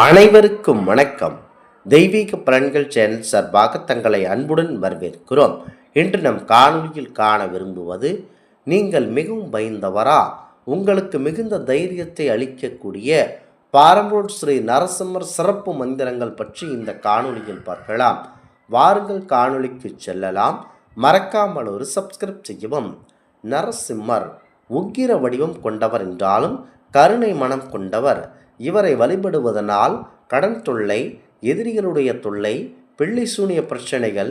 அனைவருக்கும் வணக்கம். தெய்வீக பலன்கள் சேனல் சார்பாக தங்களை அன்புடன் வரவேற்கிறோம். இன்று நம் காணொலியில் காண விரும்புவது, நீங்கள் மிகவும் பயந்தவரா? உங்களுக்கு மிகுந்த தைரியத்தை அளிக்கக்கூடிய பாரம்பரிய ஸ்ரீ நரசிம்மர் சிறப்பு மந்திரங்கள் பற்றி இந்த காணொலியில் பார்க்கலாம். வாருங்கள் காணொலிக்கு செல்லலாம். மறக்காமல் ஒரு சப்ஸ்கிரைப் செய்யவும். நரசிம்மர் உக்கிர வடிவம் கொண்டவர் என்றாலும் கருணை மனம் கொண்டவர். இவரை வழிபடுவதனால் கடன் தொல்லை, எதிரிகளுடைய தொல்லை, பிள்ளை சூனிய பிரச்சனைகள்,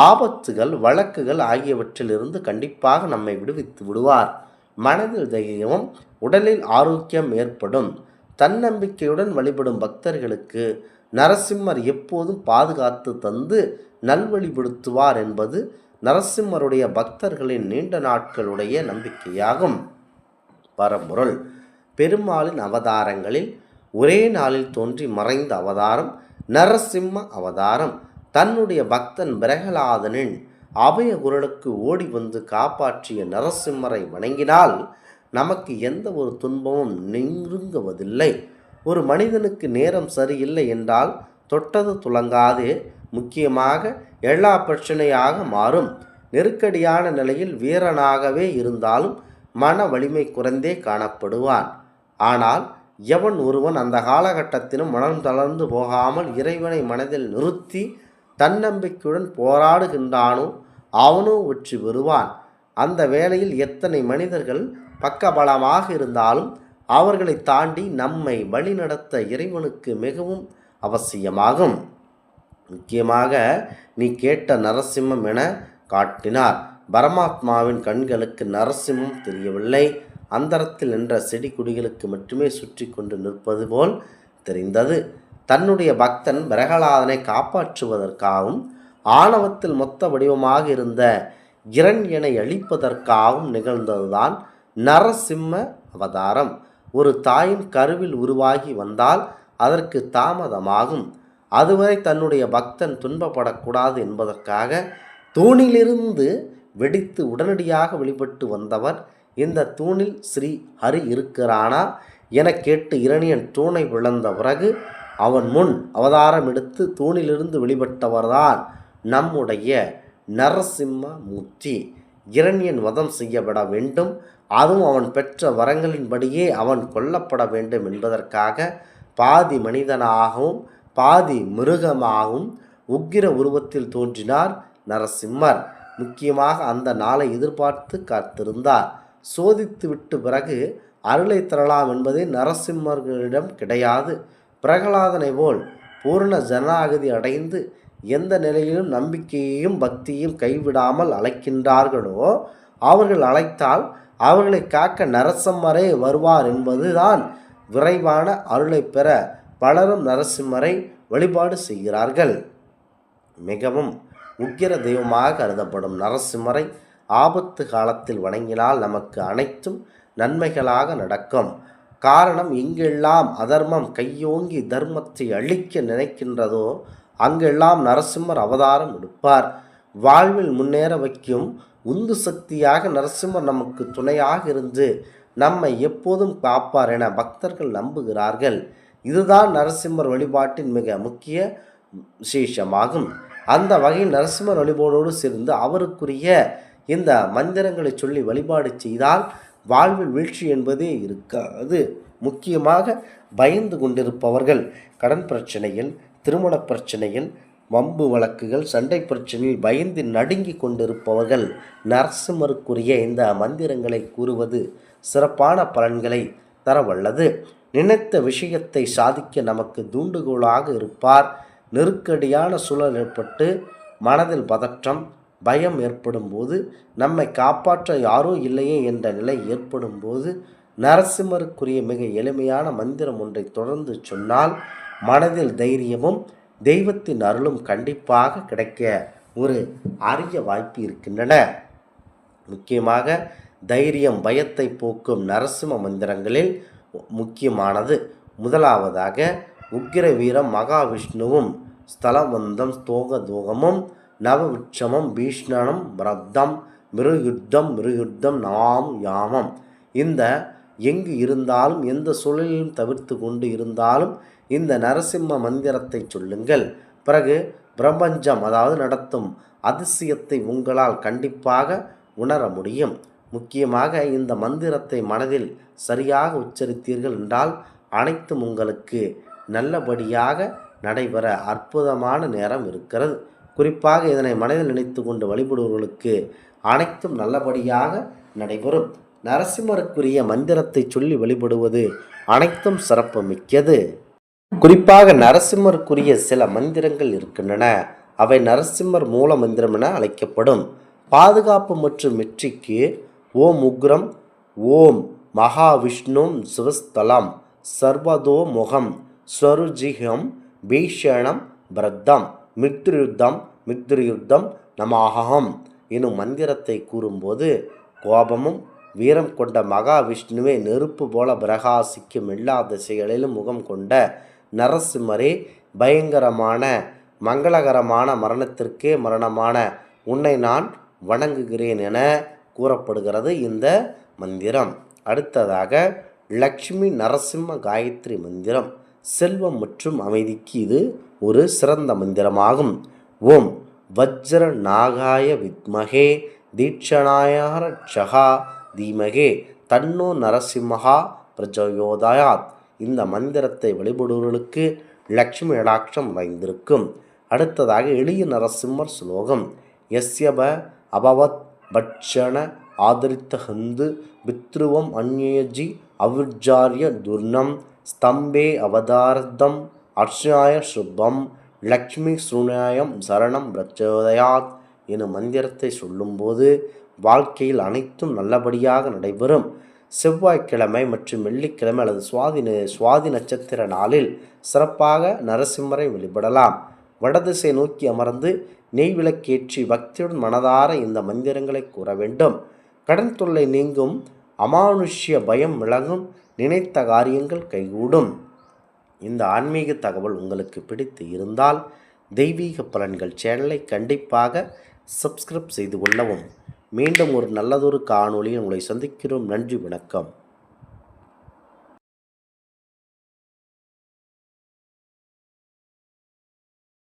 ஆபத்துகள், வழக்குகள் ஆகியவற்றிலிருந்து கண்டிப்பாக நம்மை விடுவித்து விடுவார். மனதில் தைரியமும் உடலில் ஆரோக்கியம் ஏற்படும். தன்னம்பிக்கையுடன் வழிபடும் பக்தர்களுக்கு நரசிம்மர் எப்போதும் பாதுகாத்து தந்து நல்வழிப்படுத்துவார் என்பது நரசிம்மருடைய பக்தர்களின் நீண்ட நாட்களுடைய நம்பிக்கையாகும். பரம்பொருள் பெருமாளின் அவதாரங்களில் ஒரே நாளில் தோன்றி மறைந்த அவதாரம் நரசிம்ம அவதாரம். தன்னுடைய பக்தன் பிரகலாதனின் அபய குரலுக்கு ஓடி வந்து காப்பாற்றிய நரசிம்மரை வணங்கினால் நமக்கு எந்த ஒரு துன்பமும் நெருங்குவதில்லை. ஒரு மனிதனுக்கு நேரம் சரியில்லை என்றால் தொட்டது துலங்காதே முக்கியமாக எல்லா பிரச்சனையாக மாறும். நெருக்கடியான நிலையில் வீரனாகவே இருந்தாலும் மன வலிமை குறைந்தே காணப்படுவான். ஆனால் எவன் ஒருவன் அந்த காலகட்டத்திலும் மனம் தளர்ந்து போகாமல் இறைவனை மனதில் நிறுத்தி தன்னம்பிக்கையுடன் போராடுகின்றானோ அவனோ வெற்றி பெறுவான். அந்த வேளையில் எத்தனை மனிதர்கள் பக்கபலமாக இருந்தாலும் அவர்களை தாண்டி நம்மை வழிநடத்த இறைவனுக்கு மிகவும் அவசியமாகும். முக்கியமாக நீ கேட்ட நரசிம்மம் என காட்டினார். பரமாத்மாவின் கண்களுக்கு நரசிம்மம் தெரியவில்லை. அந்தரத்தில் நின்ற செடி கொடிகளுக்கு மட்டுமே சுற்றி கொண்டு நிற்பது போல் தெரிந்தது. தன்னுடைய பக்தன் பிரகலாதனை காப்பாற்றுவதற்காகவும் ஆணவத்தில் மொத்த வடிவமாக இருந்த இரண்யனை அழிப்பதற்காகவும் நிகழ்ந்ததுதான் நரசிம்ம அவதாரம். ஒரு தாயின் கருவில் உருவாகி வந்தால் அதற்கு தாமதமாகும். அதுவரை தன்னுடைய பக்தன் துன்பப்படக்கூடாது என்பதற்காக தூணிலிருந்து வெடித்து உடனடியாக வெளிப்பட்டு வந்தவர். இந்த தூணில் ஸ்ரீ ஹரி இருக்கிறானா என கேட்டு இரணியன் தூணை விளந்த பிறகு அவன் முன் அவதாரம் எடுத்து தூணிலிருந்து வெளிப்பட்டவர்தான் நம்முடைய நரசிம்ம மூர்த்தி. இரணியன் வதம் செய்யப்பட வேண்டும், அதுவும் அவன் பெற்ற வரங்களின்படியே அவன் கொல்லப்பட வேண்டும் என்பதற்காக பாதி மனிதனாகவும் பாதி மிருகமாகவும் உக்கிர உருவத்தில் தோன்றினார் நரசிம்மர். முக்கியமாக அந்த நாளை எதிர்பார்த்து காத்திருந்தார். சோதித்துவிட்டு பிறகு அருளை தரலாம் என்பதே நரசிம்மர்களிடம் கிடையாது. பிரகலாதனை போல் பூர்ண ஜனநாகதி அடைந்து எந்த நிலையிலும் நம்பிக்கையையும் பக்தியையும் கைவிடாமல் அழைக்கின்றார்களோ அவர்கள் அழைத்தால் அவர்களை காக்க நரசிம்மரே வருவார் என்பதுதான். விரைவான அருளை பெற பலரும் நரசிம்மரை வழிபாடு செய்கிறார்கள். மிகவும் உக்கிர தெய்வமாக கருதப்படும் நரசிம்மரை ஆபத்து காலத்தில் வணங்கினால் நமக்கு அனைத்தும் நன்மைகளாக நடக்கும். காரணம், எங்கெல்லாம் அதர்மம் கையோங்கி தர்மத்தை அழிக்க நினைக்கின்றதோ அங்கெல்லாம் நரசிம்மர் அவதாரம் எடுப்பார். வாழ்வில் முன்னேற வைக்கும் உந்து சக்தியாக நரசிம்மர் நமக்கு துணையாக இருந்து நம்மை எப்போதும் காப்பார் என பக்தர்கள் நம்புகிறார்கள். இதுதான் நரசிம்மர் வழிபாட்டின் மிக முக்கிய விசேஷமாகும். அந்த வகையில் நரசிம்மர் வழிபாடோடு சேர்ந்து அவருக்குரிய இந்த மந்திரங்களை சொல்லி வழிபாடு செய்தால் வாழ்வில் வீழ்ச்சி என்பதே இருக்காது. முக்கியமாக பயந்து கொண்டிருப்பவர்கள், கடன் பிரச்சனையில், திருமண பிரச்சனையில், வம்பு வழக்குகள், சண்டை பிரச்சனையில் பயந்து நடுங்கி கொண்டிருப்பவர்கள் நரசிம்மருக்குரிய இந்த மந்திரங்களை கூறுவது சிறப்பான பலன்களை தரவல்லது. நினைத்த விஷயத்தை சாதிக்க நமக்கு தூண்டுகோலாக இருப்பார். நெருக்கடியான சூழல் ஏற்பட்டு மனதில் பதற்றம், பயம் ஏற்படும் போது, நம்மை காப்பாற்ற யாரோ இல்லையே என்ற நிலை ஏற்படும் போது நரசிம்மருக்குரிய மிக எளிமையான மந்திரம் ஒன்றை தொடர்ந்து சொன்னால் மனதில் தைரியமும் தெய்வத்தின் அருளும் கண்டிப்பாக கிடைக்க ஒரு அரிய வாய்ப்பு இருக்கின்றன. முக்கியமாக தைரியம், பயத்தை போக்கும் நரசிம்ம மந்திரங்களில் முக்கியமானது. முதலாவதாக உக்கிர வீரம் மகாவிஷ்ணுவும் ஸ்தலவந்தம் ஸ்தோகதோகமும் நவவிட்சமம் பீஷ்ணனம் பிரப்தம் மிருயுத்தம் நாம் யாமம். இந்த எங்கு இருந்தாலும் எந்த சூழலிலும் தவிர்த்து கொண்டு இருந்தாலும் இந்த நரசிம்ம மந்திரத்தை சொல்லுங்கள். பிறகு பிரபஞ்சம் அதாவது நடத்தும் அதிசயத்தை உங்களால் கண்டிப்பாக உணர முடியும். முக்கியமாக இந்த மந்திரத்தை மனதில் சரியாக உச்சரித்தீர்கள் என்றால் அனைத்தும் உங்களுக்கு நல்லபடியாக நடைபெற அற்புதமான நேரம் இருக்கிறது. குறிப்பாக இதனை மனதில் நினைத்து கொண்டு வழிபடுபவர்களுக்கு அனைத்தும் நல்லபடியாக நடைபெறும். நரசிம்மருக்குரிய மந்திரத்தை சொல்லி வழிபடுவது அனைத்தும் சிறப்பு மிக்கது. குறிப்பாக நரசிம்மருக்குரிய சில மந்திரங்கள் இருக்கின்றன. அவை நரசிம்மர் மூல மந்திரம் என அழைக்கப்படும். பாதுகாப்பு மற்றும் வெற்றிக்கு ஓம் உக்ரம், ஓம் மகாவிஷ்ணும் சிவஸ்தலம், சர்வதோ முகம், ஸ்வருஜிகம், பீஷணம், பிரத்தம், மித்ருயுத்தம் நமாகம் எனும் மந்திரத்தை கூறும்போது கோபமும் வீரம் கொண்ட மகாவிஷ்ணுவே நெருப்பு போல பிரகாசிக்கும் எல்லா திசைகளிலும் முகம் கொண்ட நரசிம்மரே பயங்கரமான மங்களகரமான மரணத்திற்கே மரணமான உன்னை நான் வணங்குகிறேன் என கூறப்படுகிறது இந்த மந்திரம். அடுத்ததாக லக்ஷ்மி நரசிம்ம காயத்ரி மந்திரம். செல்வம் மற்றும் அமைதிக்கு இது ஒரு சிறந்த மந்திரமாகும். ஓம் வஜ்ர நாகாய வித்மகே தீட்சணாய சகா தீமகே தன்னோ நரசிம்மஹா பிரஜயோதயாத். இந்த மந்திரத்தை வழிபடுவர்களுக்கு லக்ஷ்மி கடாட்சம் வைந்திருக்கும். அடுத்ததாக எளிய நரசிம்மர் ஸ்லோகம். யஸ்யப அபவத் பட்சண ஆதரித்த ஹந்து பித்ருவம் அந்யஜி அவிர்ஜாரிய துர்ணம் ஸ்தம்பே அவதாரதம் அர்ஷாய சுபம் லக்ஷ்மி ஸ்ருணாயம் சரணம் பிரச்சோதயாத் எனும் மந்திரத்தை சொல்லும்போது வாழ்க்கையில் அனைத்தும் நல்லபடியாக நடைபெறும். செவ்வாய்க்கிழமை மற்றும் வெள்ளிக்கிழமை அல்லது சுவாதி நட்சத்திர நாளில் சிறப்பாக நரசிம்மரை வழிபடலாம். வடதிசை நோக்கி அமர்ந்து நெய் விளக்கேற்றி பக்தியுடன் மனதார இந்த மந்திரங்களை கூற வேண்டும். கடன் தொல்லை நீங்கும், அமானுஷ்ய பயம் விலகும், நினைத்த காரியங்கள் கைகூடும். இந்த ஆன்மீக தகவல் உங்களுக்கு பிடித்து இருந்தால் தெய்வீக பலன்கள் சேனலை கண்டிப்பாக சப்ஸ்கிரைப் செய்து கொள்ளவும். மீண்டும் ஒரு நல்லதொரு காணொளியில் உங்களை சந்திக்கிறோம். நன்றி, வணக்கம்.